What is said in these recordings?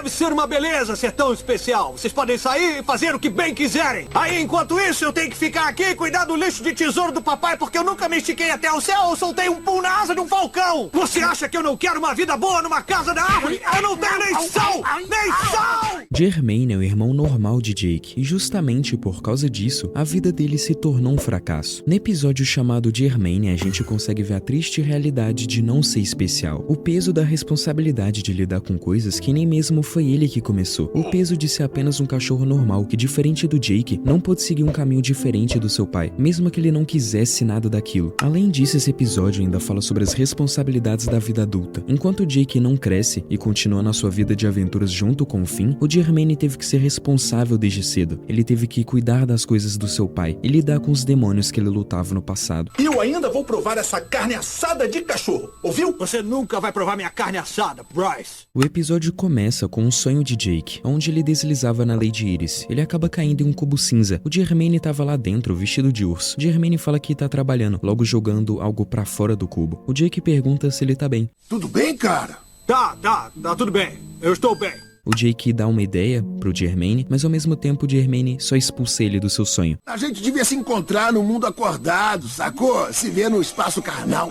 Deve ser uma beleza ser tão especial. Vocês podem sair e fazer o que bem quiserem. Aí, enquanto isso, eu tenho que ficar aqui e cuidar do lixo de tesouro do papai, porque eu nunca me estiquei até o céu ou soltei um pum na asa de um falcão. Você acha que eu não quero uma vida boa numa casa da árvore? Eu não tenho nem sal! Nem sal! Jermaine é o irmão normal de Jake, e justamente por causa disso, a vida dele se tornou um fracasso. No episódio chamado Jermaine, a gente consegue ver a triste realidade de não ser especial. O peso da responsabilidade de lidar com coisas que nem mesmo foi ele que começou. O peso de ser apenas um cachorro normal, que diferente do Jake, não pôde seguir um caminho diferente do seu pai, mesmo que ele não quisesse nada daquilo. Além disso, esse episódio ainda fala sobre as responsabilidades da vida adulta. Enquanto Jake não cresce e continua na sua vida de aventuras junto com o Finn, o Jermaine teve que ser responsável desde cedo. Ele teve que cuidar das coisas do seu pai e lidar com os demônios que ele lutava no passado. Eu ainda vou provar essa carne assada de cachorro, ouviu? Você nunca vai provar minha carne assada, Bryce. O episódio começa com um sonho de Jake, onde ele deslizava na Lady Iris. Ele acaba caindo em um cubo cinza. O Jermaine estava lá dentro, vestido de urso. Jermaine fala que tá trabalhando, logo jogando algo pra fora do cubo. O Jake pergunta se ele tá bem. Tudo bem, cara? Tá tudo bem. Eu estou bem. O Jake dá uma ideia pro Jermaine, mas ao mesmo tempo o Jermaine só expulsa ele do seu sonho. A gente devia se encontrar no mundo acordado, sacou? Se ver no espaço carnal.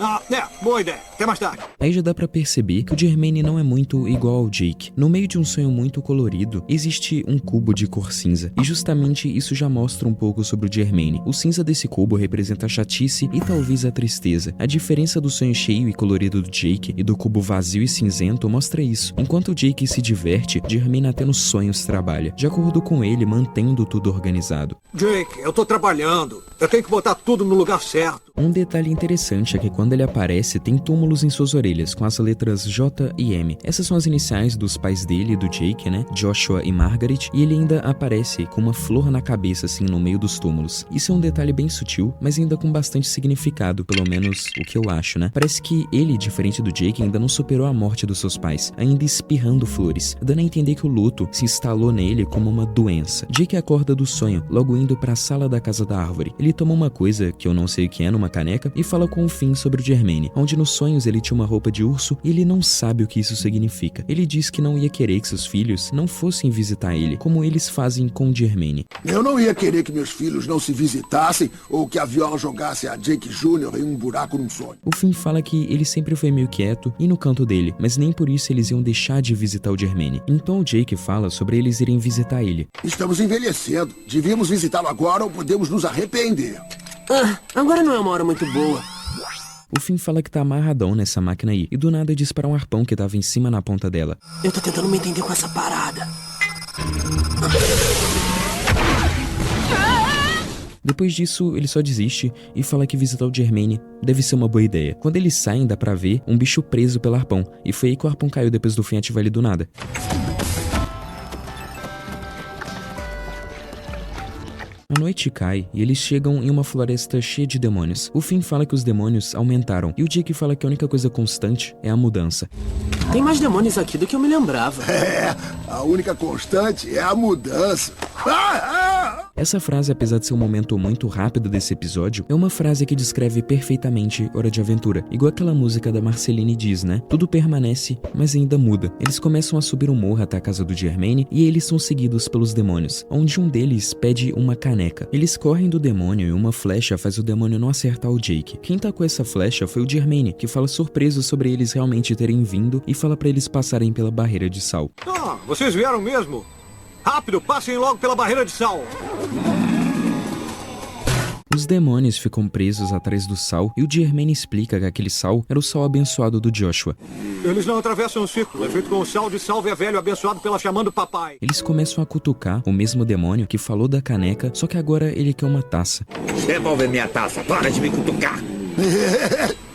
Boa ideia. Até mais tarde. Aí já dá pra perceber que o Jermaine não é muito igual ao Jake. No meio de um sonho muito colorido, existe um cubo de cor cinza. E justamente isso já mostra um pouco sobre o Jermaine. O cinza desse cubo representa a chatice e talvez a tristeza. A diferença do sonho cheio e colorido do Jake e do cubo vazio e cinzento mostra isso. Enquanto o Jake se diverte, Jermaine até nos sonhos trabalha, de acordo com ele, mantendo tudo organizado. Jake, eu tô trabalhando. Eu tenho que botar tudo no lugar certo. Um detalhe interessante é que quando ele aparece, tem túmulos em suas orelhas, com as letras J e M. Essas são as iniciais dos pais dele e do Jake, né? Joshua e Margaret, e ele ainda aparece com uma flor na cabeça, assim, no meio dos túmulos. Isso é um detalhe bem sutil, mas ainda com bastante significado, pelo menos o que eu acho, né? Parece que ele, diferente do Jake, ainda não superou a morte dos seus pais, ainda espirrando flores, dando a entender que o luto se instalou nele como uma doença. Jake acorda do sonho, logo indo para a sala da casa da árvore. Ele toma uma coisa, que eu não sei o que é, numa caneca, e fala com o Finn sobre o Jermaine, onde nos sonhos ele tinha uma roupa de urso e ele não sabe o que isso significa. Ele diz que não ia querer que seus filhos não fossem visitar ele, como eles fazem com o Jermaine. Eu não ia querer que meus filhos não se visitassem ou que a Viola jogasse a Jake Jr. em um buraco num sonho. O Finn fala que ele sempre foi meio quieto e no canto dele, mas nem por isso eles iam deixar de visitar o Jermaine. Então o Jake fala sobre eles irem visitar ele. Estamos envelhecendo. Devíamos visitá-lo agora ou podemos nos arrepender. Agora não é uma hora muito boa. O Finn fala que tá amarradão nessa máquina aí, e do nada dispara um arpão que tava em cima na ponta dela. Eu tô tentando me entender com essa parada. Depois disso, ele só desiste e fala que visitar o Jermaine deve ser uma boa ideia. Quando eles saem, dá pra ver um bicho preso pelo arpão, e foi aí que o arpão caiu depois do Finn ativar ele do nada. A noite cai e eles chegam em uma floresta cheia de demônios. O Finn fala que os demônios aumentaram e o Jake fala que a única coisa constante é a mudança. Tem mais demônios aqui do que eu me lembrava. A única constante é a mudança. Essa frase, apesar de ser um momento muito rápido desse episódio, é uma frase que descreve perfeitamente Hora de Aventura. Igual aquela música da Marceline diz, né? Tudo permanece, mas ainda muda. Eles começam a subir um morro até a casa do Jermaine e eles são seguidos pelos demônios, onde um deles pede uma caneca. Eles correm do demônio e uma flecha faz o demônio não acertar o Jake. Quem tacou essa flecha foi o Jermaine, que fala surpreso sobre eles realmente terem vindo e fala pra eles passarem pela barreira de sal. Vocês vieram mesmo? Rápido, passem logo pela barreira de sal. Os demônios ficam presos atrás do sal e o Jermaine explica que aquele sal era o sal abençoado do Joshua. Eles não atravessam o círculo, é feito com o sal de salve velho abençoado pela xamã do papai. Eles começam a cutucar o mesmo demônio que falou da caneca, só que agora ele quer uma taça. Devolve minha taça, para de me cutucar.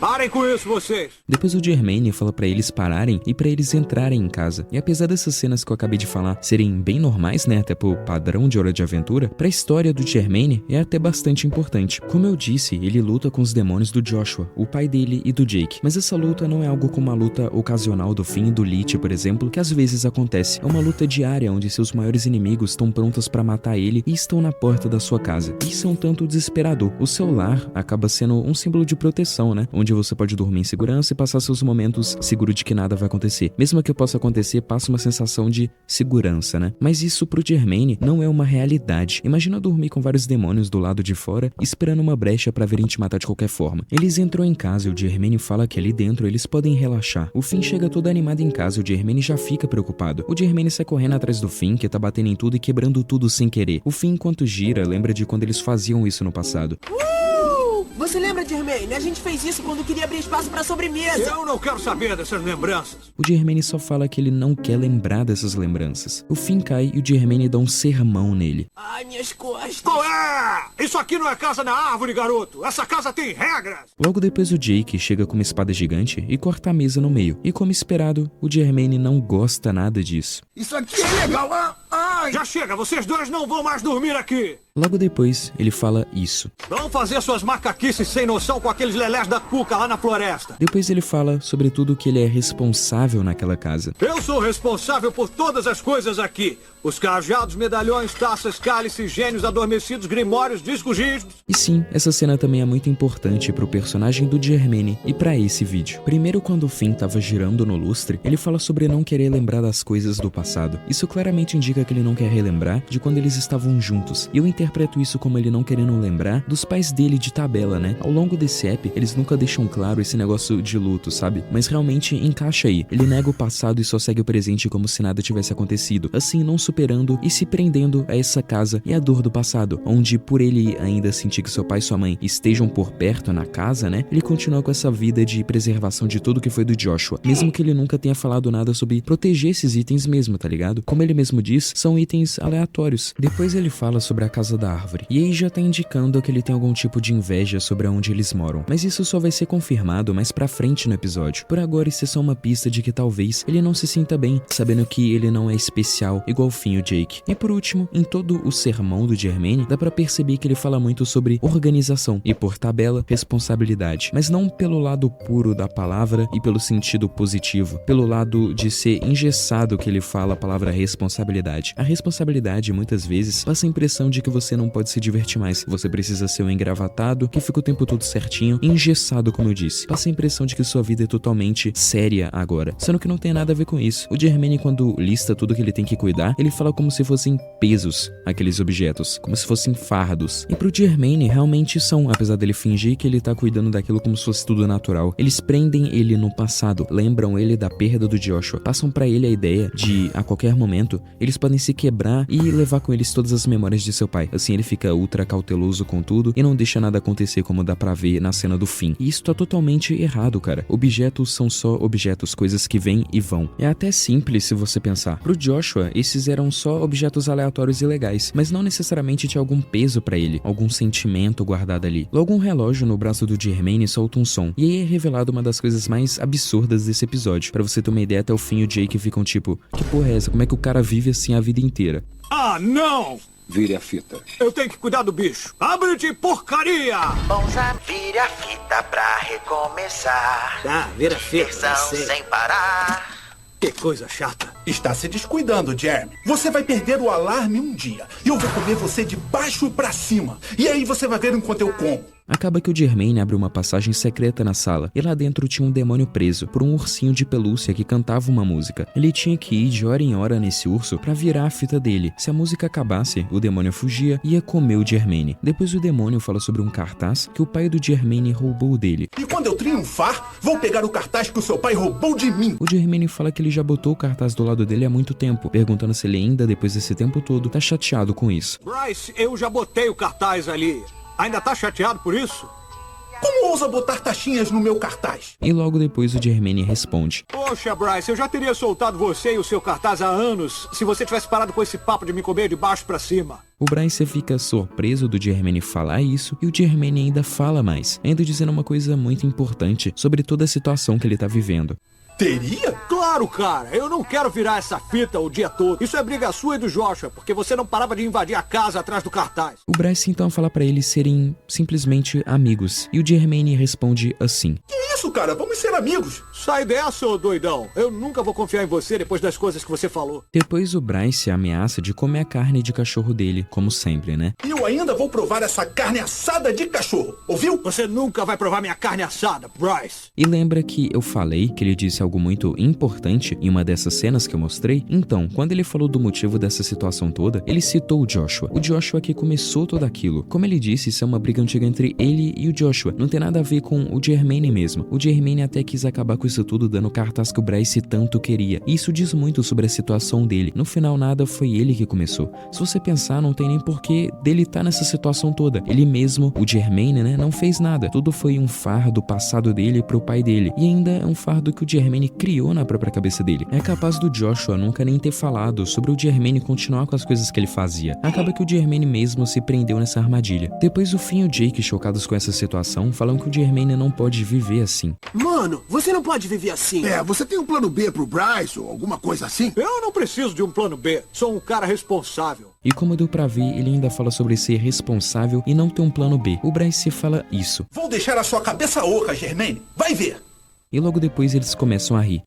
Parem com isso, vocês! Depois o Jermaine fala pra eles pararem e pra eles entrarem em casa. E apesar dessas cenas que eu acabei de falar serem bem normais, né, até pro padrão de Hora de Aventura, pra história do Jermaine é até bastante importante. Como eu disse, ele luta com os demônios do Joshua, o pai dele e do Jake. Mas essa luta não é algo como a luta ocasional do Finn e do Leech, por exemplo, que às vezes acontece. É uma luta diária onde seus maiores inimigos estão prontos pra matar ele e estão na porta da sua casa. Isso é um tanto desesperador. O seu lar acaba sendo um símbolo castelo de proteção, né? Onde você pode dormir em segurança e passar seus momentos seguro de que nada vai acontecer. Mesmo que possa acontecer, passa uma sensação de segurança, né? Mas isso pro Germaine não é uma realidade. Imagina dormir com vários demônios do lado de fora, esperando uma brecha pra virem te matar de qualquer forma. Eles entram em casa e o Germaine fala que ali dentro eles podem relaxar. O Finn chega todo animado em casa e o Germaine já fica preocupado. O Germaine sai correndo atrás do Finn, que tá batendo em tudo e quebrando tudo sem querer. O Finn, enquanto gira, lembra de quando eles faziam isso no passado. Você lembra, Germaine? A gente fez isso quando queria abrir espaço pra sobremesa. Eu não quero saber dessas lembranças. O Germaine só fala que ele não quer lembrar dessas lembranças. O Finn cai e o Germaine dá um sermão nele. Ai, minhas costas. Qual é? Isso aqui não é casa na árvore, garoto. Essa casa tem regras. Logo depois o Jake chega com uma espada gigante e corta a mesa no meio. E como esperado, o Germaine não gosta nada disso. Isso aqui é legal, ai! Já chega, vocês dois não vão mais dormir aqui. Logo depois, ele fala isso. Vão fazer suas macaquices sem noção com aqueles lelés da cuca lá na floresta. Depois ele fala sobre tudo que ele é responsável naquela casa. Eu sou responsável por todas as coisas aqui. Os cajados, medalhões, taças, cálices, gênios adormecidos, grimórios, discos rígidos. E sim, essa cena também é muito importante pro personagem do Germaine e pra esse vídeo. Primeiro, quando o Finn tava girando no lustre, ele fala sobre não querer lembrar das coisas do passado. Isso claramente indica que ele não quer relembrar de quando eles estavam juntos. E eu interpreto isso como ele não querendo lembrar dos pais dele de tabela, né? Ao longo desse app, eles nunca deixam claro esse negócio de luto, sabe? Mas realmente encaixa aí. Ele nega o passado e só segue o presente como se nada tivesse acontecido. Assim, não superando e se prendendo a essa casa e a dor do passado, onde por ele ainda sentir que seu pai e sua mãe estejam por perto na casa, né? Ele continua com essa vida de preservação de tudo que foi do Joshua, mesmo que ele nunca tenha falado nada sobre proteger esses itens mesmo, tá ligado? Como ele mesmo diz, são itens aleatórios. Depois ele fala sobre a casa da árvore, e aí já tá indicando que ele tem algum tipo de inveja sobre onde eles moram, mas isso só vai ser confirmado mais pra frente no episódio. Por agora isso é só uma pista de que talvez ele não se sinta bem, sabendo que ele não é especial igual o Finn e o Jake. E por último, em todo o sermão do Germaine, dá pra perceber que ele fala muito sobre organização e, por tabela, responsabilidade, mas não pelo lado puro da palavra e pelo sentido positivo, pelo lado de ser engessado que ele fala a palavra responsabilidade. A responsabilidade muitas vezes passa a impressão de que você não pode se divertir mais, você precisa ser um engravatado que fica o tempo todo certinho, engessado, como eu disse. Passa a impressão de que sua vida é totalmente séria agora, sendo que não tem nada a ver com isso. O Germaine, quando lista tudo que ele tem que cuidar, ele fala como se fossem pesos aqueles objetos, como se fossem fardos. E pro Germaine realmente são, apesar dele fingir que ele tá cuidando daquilo como se fosse tudo natural. Eles prendem ele no passado, lembram ele da perda do Joshua, passam pra ele a ideia de, a qualquer momento, eles podem se quebrar e levar com eles todas as memórias de seu pai. Assim ele fica ultra cauteloso com tudo e não deixa nada acontecer, como dá pra ver na cena do fim. E isso tá totalmente errado, cara. Objetos são só objetos, coisas que vêm e vão. É até simples se você pensar. Pro Joshua, esses eram só objetos aleatórios e legais, mas não necessariamente tinha algum peso pra ele, algum sentimento guardado ali. Logo um relógio no braço do Germaine solta um som, e aí é revelado uma das coisas mais absurdas desse episódio. Pra você ter uma ideia, até o fim o Jake ficam tipo, que porra é essa? Como é que o cara vive assim a vida inteira? Ah, não! Vire a fita. Eu tenho que cuidar do bicho. Abre de porcaria! Bom, já vire a fita pra recomeçar. Ah, vira fita. Diversão sem parar. Que coisa chata. Está se descuidando, Jeremy. Você vai perder o alarme um dia. E eu vou comer você de baixo pra cima. E aí você vai ver enquanto eu como. Acaba que o Germaine abre uma passagem secreta na sala, e lá dentro tinha um demônio preso por um ursinho de pelúcia que cantava uma música. Ele tinha que ir de hora em hora nesse urso pra virar a fita dele. Se a música acabasse, o demônio fugia e ia comer o Germaine. Depois o demônio fala sobre um cartaz que o pai do Germaine roubou dele. E quando eu triunfar, vou pegar o cartaz que o seu pai roubou de mim. O Germaine fala que ele já botou o cartaz do lado dele há muito tempo, perguntando se ele ainda, depois desse tempo todo, tá chateado com isso. Bryce, eu já botei o cartaz ali. Ainda tá chateado por isso? Como ousa botar taxinhas no meu cartaz? E logo depois o Germaine responde. Poxa, Bryce, eu já teria soltado você e o seu cartaz há anos se você tivesse parado com esse papo de me comer de baixo pra cima. O Bryce fica surpreso do Germaine falar isso e o Germaine ainda fala mais, ainda dizendo uma coisa muito importante sobre toda a situação que ele tá vivendo. Teria? Claro, cara. Eu não quero virar essa fita o dia todo. Isso é briga sua e do Joshua, porque você não parava de invadir a casa atrás do cartaz. O Bryce então fala pra eles serem simplesmente amigos. E o Germaine responde assim. Que isso, cara? Vamos ser amigos. Sai dessa, ô doidão. Eu nunca vou confiar em você depois das coisas que você falou. Depois o Bryce ameaça de comer a carne de cachorro dele, como sempre, né? E o ainda vou provar essa carne assada de cachorro. Ouviu? Você nunca vai provar minha carne assada, Bryce. E lembra que eu falei que ele disse algo muito importante em uma dessas cenas que eu mostrei? Então, quando ele falou do motivo dessa situação toda, ele citou o Joshua. O Joshua que começou tudo aquilo. Como ele disse, isso é uma briga antiga entre ele e o Joshua. Não tem nada a ver com o Jermaine mesmo. O Jermaine até quis acabar com isso tudo dando o cartaz que o Bryce tanto queria. E isso diz muito sobre a situação dele. No final, nada foi ele que começou. Se você pensar, não tem nem porquê dele estar nessa situação toda. Ele mesmo, o Jermaine, né, não fez nada. Tudo foi um fardo passado dele pro pai dele. E ainda é um fardo que o Jermaine criou na própria cabeça dele. É capaz do Joshua nunca nem ter falado sobre o Jermaine continuar com as coisas que ele fazia. Acaba que o Jermaine mesmo se prendeu nessa armadilha. Depois o Finn e o Jake, chocados com essa situação, falam que o Jermaine não pode viver assim. Mano, você não pode viver assim. Você tem um plano B pro Bryce ou alguma coisa assim? Eu não preciso de um plano B. Sou um cara responsável. E como deu pra ver, ele ainda fala sobre ser responsável e não ter um plano B. O Bryce fala isso. Vou deixar a sua cabeça oca, Jermaine. Vai ver. E logo depois eles começam a rir.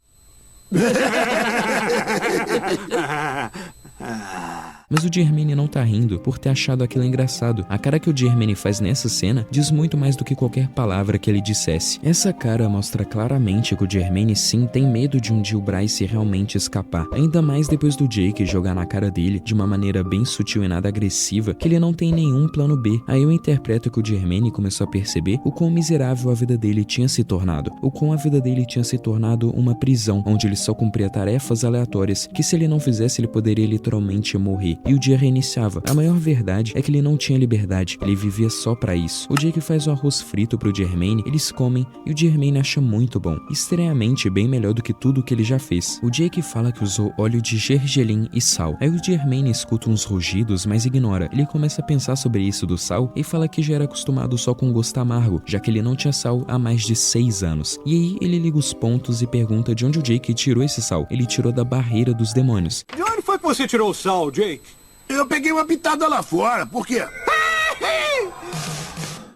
Mas o Jermaine não tá rindo por ter achado aquilo engraçado. A cara que o Jermaine faz nessa cena diz muito mais do que qualquer palavra que ele dissesse. Essa cara mostra claramente que o Jermaine sim tem medo de um dia o Bryce realmente escapar. Ainda mais depois do Jake jogar na cara dele, de uma maneira bem sutil e nada agressiva, que ele não tem nenhum plano B. Aí eu interpreto que o Jermaine começou a perceber o quão miserável a vida dele tinha se tornado. O quão a vida dele tinha se tornado uma prisão, onde ele só cumpria tarefas aleatórias, que se ele não fizesse ele poderia literalmente morrer. E o dia reiniciava. A maior verdade é que ele não tinha liberdade, ele vivia só pra isso. O Jake faz o arroz frito pro Jermaine, eles comem e o Jermaine acha muito bom. Estranhamente bem melhor do que tudo que ele já fez. O Jake fala que usou óleo de gergelim e sal. Aí o Jermaine escuta uns rugidos, mas ignora. Ele começa a pensar sobre isso do sal e fala que já era acostumado só com gosto amargo, já que ele não tinha sal há mais de 6 anos. E aí ele liga os pontos e pergunta de onde o Jake tirou esse sal. Ele tirou da barreira dos demônios. De onde foi que você tirou o sal, Jake? Eu peguei uma pitada lá fora, por quê?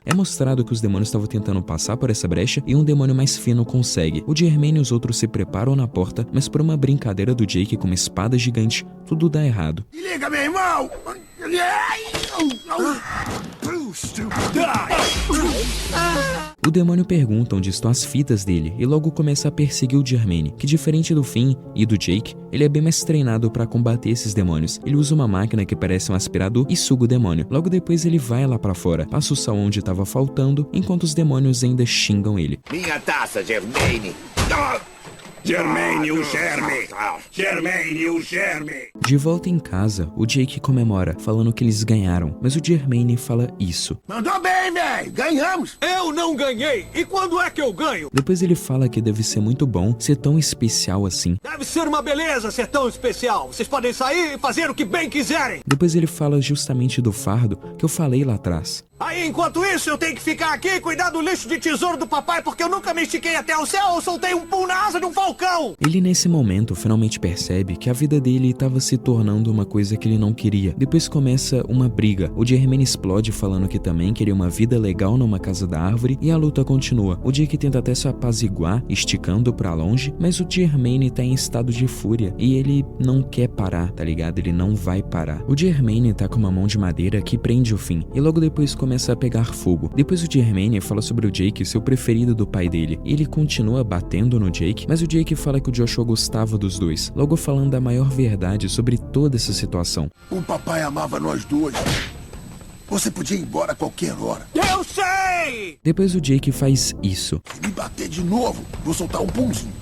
É mostrado que os demônios estavam tentando passar por essa brecha e um demônio mais fino consegue. O Jermaine e os outros se preparam na porta, mas por uma brincadeira do Jake com uma espada gigante, tudo dá errado. Se liga, meu irmão! O demônio pergunta onde estão as fitas dele e logo começa a perseguir o Jermaine, que diferente do Finn e do Jake, ele é bem mais treinado para combater esses demônios. Ele usa uma máquina que parece um aspirador e suga o demônio. Logo depois ele vai lá pra fora, passa o sal onde estava faltando, enquanto os demônios ainda xingam ele. Minha taça, Jermaine. Jermaine, o germe! Jermaine, o germe! De volta em casa, o Jake comemora, falando que eles ganharam, mas o Jermaine fala isso. Mandou bem, velho! Ganhamos! Eu não ganhei! E quando é que eu ganho? Depois ele fala que deve ser muito bom ser tão especial assim. Deve ser uma beleza ser tão especial. Vocês podem sair e fazer o que bem quiserem. Depois ele fala justamente do fardo que eu falei lá atrás. Aí, enquanto isso, eu tenho que ficar aqui e cuidar do lixo de tesouro do papai, porque eu nunca me estiquei até o céu ou soltei um pum na asa de um falcão. Ele nesse momento finalmente percebe que a vida dele estava se tornando uma coisa que ele não queria. Depois começa uma briga. O Jermaine explode falando que também queria uma vida legal numa casa da árvore e a luta continua. O Jake tenta até se apaziguar, esticando pra longe, mas o Jermaine tá em estado de fúria e ele não quer parar, tá ligado? Ele não vai parar. O Jermaine tá com uma mão de madeira que prende o Finn e logo depois começa a pegar fogo. Depois o Jermaine fala sobre o Jake, seu preferido do pai dele. Ele continua batendo no Jake, mas o Jake fala que o Joshua gostava dos dois, logo falando a maior verdade sobre toda essa situação. O papai amava nós dois. Você podia ir embora a qualquer hora. Eu sei! Depois o Jake faz isso. Se me bater de novo, vou soltar um pumzinho.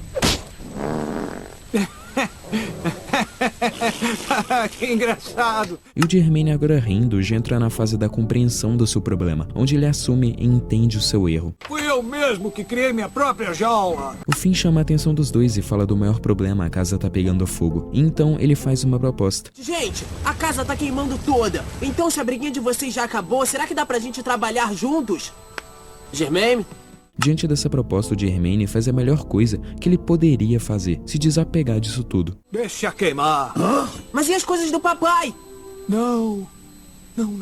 Que engraçado. E o Jermaine agora rindo já entra na fase da compreensão do seu problema, onde ele assume e entende o seu erro. Fui eu mesmo que criei minha própria jaula. O Finn chama a atenção dos dois e fala do maior problema, a casa tá pegando fogo. E então ele faz uma proposta. Gente, a casa tá queimando toda. Então se a briguinha de vocês já acabou, será que dá pra gente trabalhar juntos? Jermaine? Diante dessa proposta, o Jermaine faz a melhor coisa que ele poderia fazer, se desapegar disso tudo. Deixa queimar. Mas e as coisas do papai? Não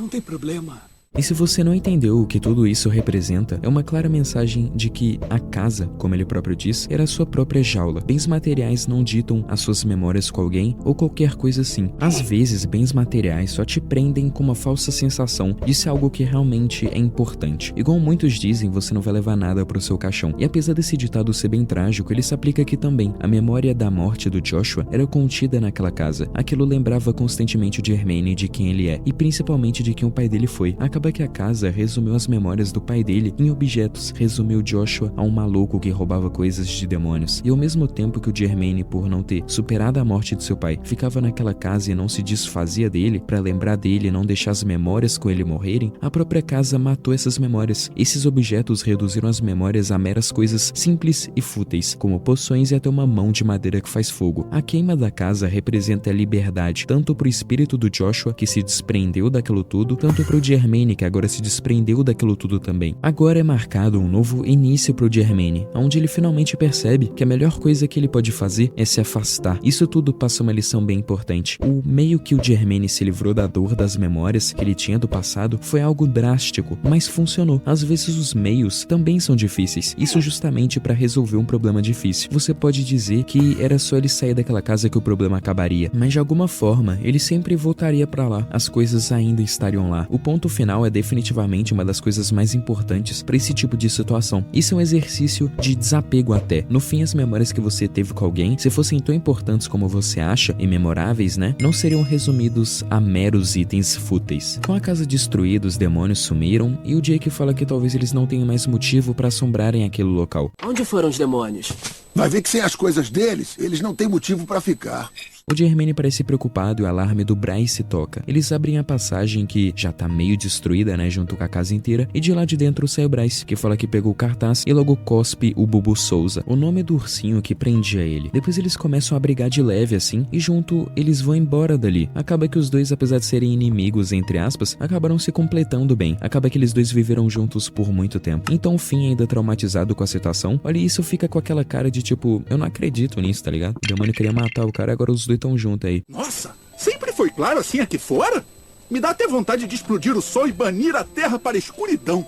tem problema. E se você não entendeu o que tudo isso representa, é uma clara mensagem de que a casa, como ele próprio diz, era a sua própria jaula. Bens materiais não ditam as suas memórias com alguém ou qualquer coisa assim. Às vezes, bens materiais só te prendem com uma falsa sensação de ser algo que realmente é importante. Igual muitos dizem, você não vai levar nada pro seu caixão. E apesar desse ditado ser bem trágico, ele se aplica aqui também. A memória da morte do Joshua era contida naquela casa. Aquilo lembrava constantemente de Hermione, de quem ele é, e principalmente de quem o pai dele foi. Acaba que a casa resumiu as memórias do pai dele em objetos, resumiu Joshua a um maluco que roubava coisas de demônios. E ao mesmo tempo que o Hermione, por não ter superado a morte de seu pai, ficava naquela casa e não se desfazia dele, para lembrar dele e não deixar as memórias com ele morrerem, a própria casa matou essas memórias. Esses objetos reduziram as memórias a meras coisas simples e fúteis, como poções e até uma mão de madeira que faz fogo. A queima da casa representa a liberdade, tanto pro espírito do Joshua, que se desprendeu daquilo tudo, tanto pro Hermione, que agora se desprendeu daquilo tudo também. Agora é marcado um novo início pro Hermione, onde ele finalmente percebe que a melhor coisa que ele pode fazer é se afastar. Isso tudo passa uma lição bem importante. O meio que o Hermione se livrou da dor das memórias que ele tinha do passado foi algo drástico, mas funcionou. Às vezes os meios também são difíceis. Isso justamente para resolver um problema difícil. Você pode dizer que era só ele sair daquela casa que o problema acabaria, mas de alguma forma ele sempre voltaria para lá. As coisas ainda estariam lá. O ponto final é definitivamente uma das coisas mais importantes para esse tipo de situação. Isso é um exercício de desapego até. No fim, as memórias que você teve com alguém, se fossem tão importantes como você acha, e memoráveis, né, não seriam resumidos a meros itens fúteis. Com a casa destruída, os demônios sumiram e o Jake fala que talvez eles não tenham mais motivo para assombrarem aquele local. Onde foram os demônios? Vai ver que sem as coisas deles, eles não têm motivo pra ficar. O Hermione parece preocupado e o alarme do Bryce toca. Eles abrem a passagem que já tá meio destruída, né, junto com a casa inteira, e de lá de dentro sai o Bryce, que fala que pegou o cartaz e logo cospe o Bubu Souza, o nome do ursinho que prendia ele. Depois eles começam a brigar de leve assim, e junto eles vão embora dali. Acaba que os dois, apesar de serem inimigos, entre aspas, acabaram se completando bem. Acaba que eles dois viveram juntos por muito tempo. Então o Finn, ainda traumatizado com a situação, olha isso, fica com aquela cara de tipo, eu não acredito nisso, tá ligado? O demônio queria matar o cara, agora os dois tão junto aí. Nossa, sempre foi claro assim aqui fora? Me dá até vontade de explodir o sol e banir a terra para a escuridão.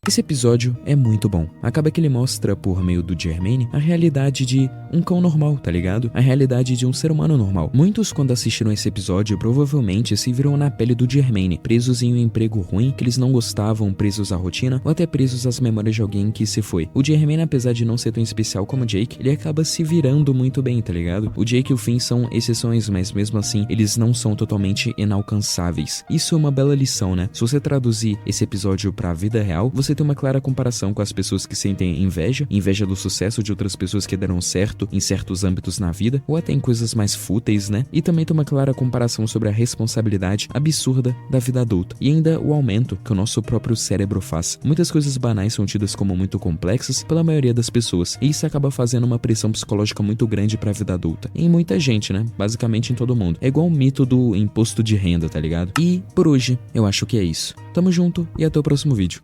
Esse episódio é muito bom. Acaba que ele mostra, por meio do Hermione, a realidade de um cão normal, tá ligado? A realidade de um ser humano normal. Muitos, quando assistiram esse episódio, provavelmente se viram na pele do Hermione, presos em um emprego ruim, que eles não gostavam, presos à rotina, ou até presos às memórias de alguém que se foi. O Hermione, apesar de não ser tão especial como o Jake, ele acaba se virando muito bem, tá ligado? O Jake e o Finn são exceções, mas mesmo assim, eles não são totalmente inalcançáveis. Isso é uma bela lição, né? Se você traduzir esse episódio pra vida real, você tem uma clara comparação com as pessoas que sentem inveja do sucesso de outras pessoas que deram certo em certos âmbitos na vida, ou até em coisas mais fúteis, né? E também tem uma clara comparação sobre a responsabilidade absurda da vida adulta, e ainda o aumento que o nosso próprio cérebro faz. Muitas coisas banais são tidas como muito complexas pela maioria das pessoas, e isso acaba fazendo uma pressão psicológica muito grande pra vida adulta. E em muita gente, né? Basicamente em todo mundo. É igual o mito do imposto de renda, tá ligado? E por hoje, eu acho que é isso. Tamo junto e até o próximo vídeo.